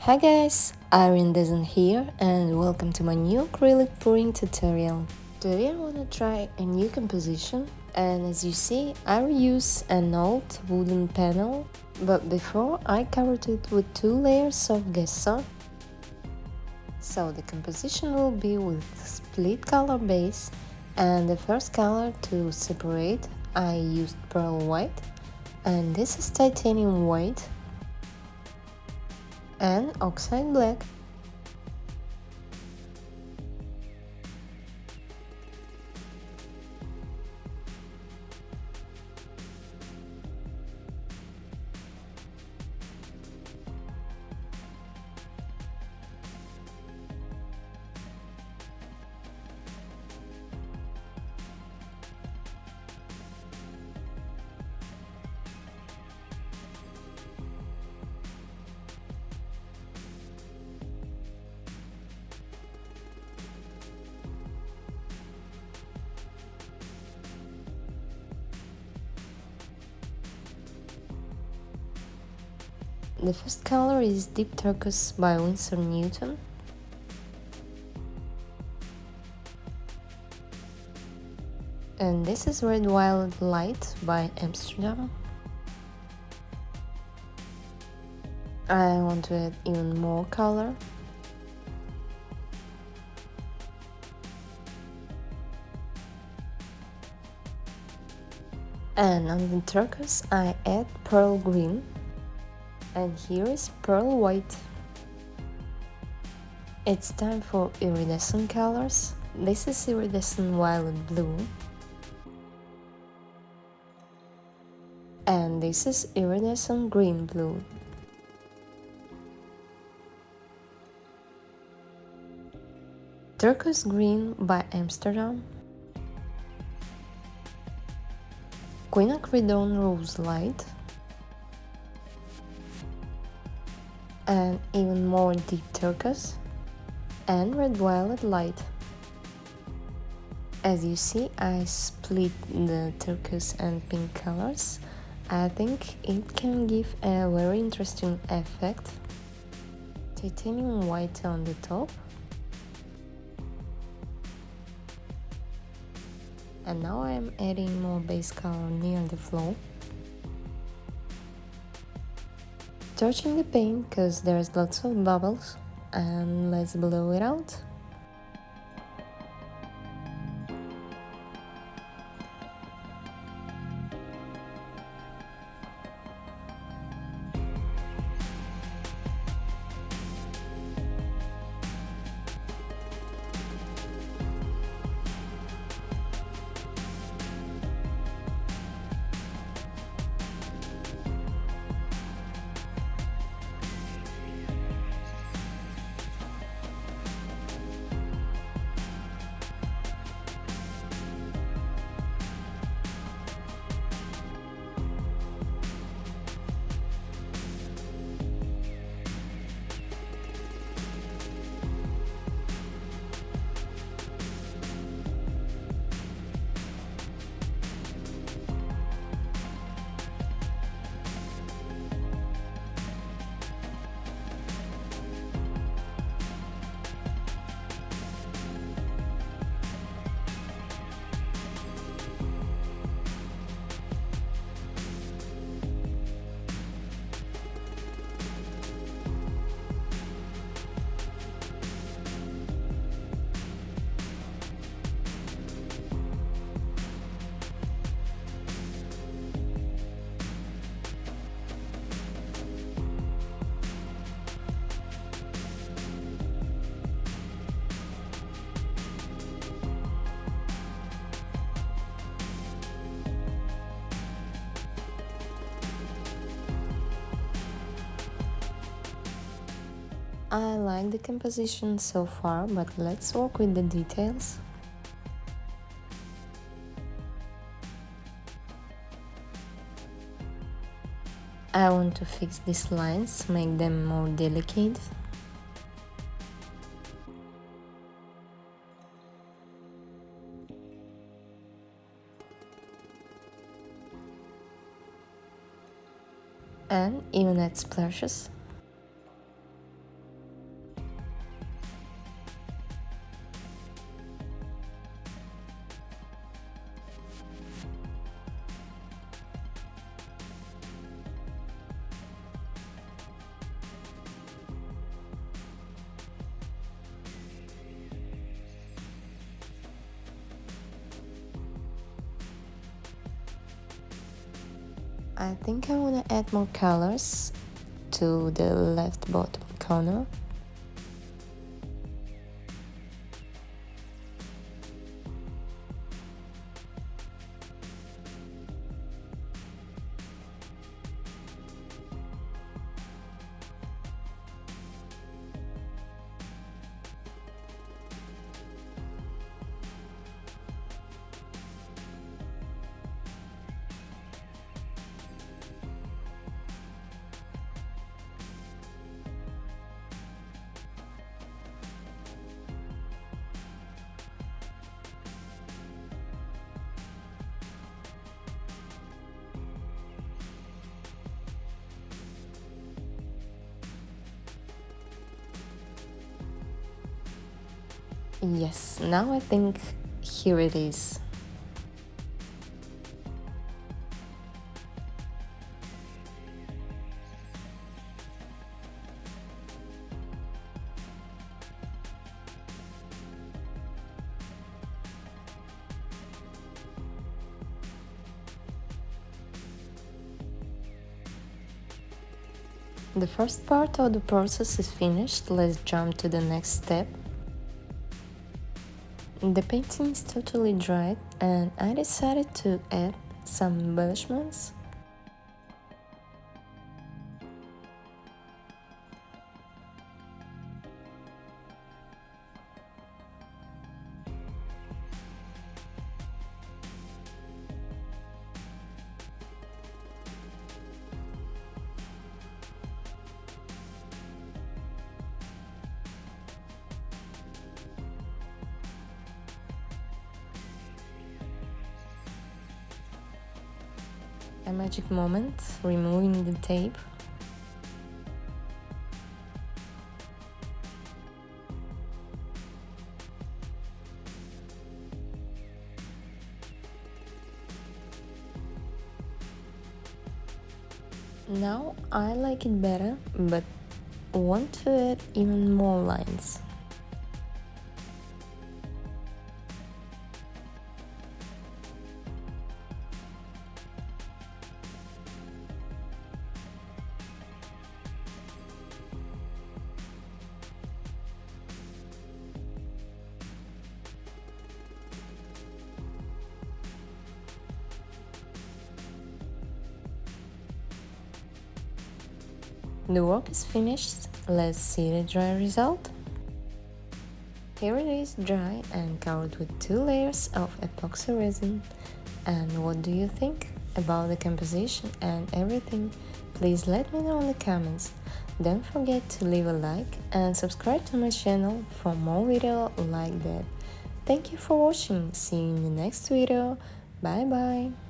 Hi guys, Irene Design here and welcome to my new acrylic pouring tutorial. Today I wanna try a new composition, and as you see I reuse an old wooden panel, but before I covered it with 2 layers of gesso. So the composition will be with split color base, and the first color to separate I used pearl white, and this is titanium white and oxide black. The first color is Deep Turquoise by Winsor Newton. And this is Red Violet Light by Amsterdam. I want to add even more color. And on the turquoise I add pearl green. And here is pearl white. It's time for iridescent colors. This is iridescent violet blue. And this is iridescent green blue. Turquoise green by Amsterdam. Quinacridone rose light. And even more deep turquoise and red violet light. As you see, I split the turquoise and pink colors. I think it can give a very interesting effect. Titanium white on the top. And now I am adding more base color near the flow. Touching the paint because there's lots of bubbles, and let's blow it out. I like the composition so far, but let's work with the details. I want to fix these lines, make them more delicate. And even add splashes. I think I want to add more colors to the left bottom corner. Yes, now I think here it is. The first part of the process is finished. Let's jump to the next step. The painting is totally dried and I decided to add some embellishments. A magic moment, removing the tape. Now I like it better, but want to add even more lines. The work is finished. Let's see the dry result. Here it is, dry and covered with 2 layers of epoxy resin. And what do you think about the composition and everything? Please let me know in the comments. Don't forget to leave a like and subscribe to my channel for more videos like that. Thank you for watching. See you in the next video. Bye bye.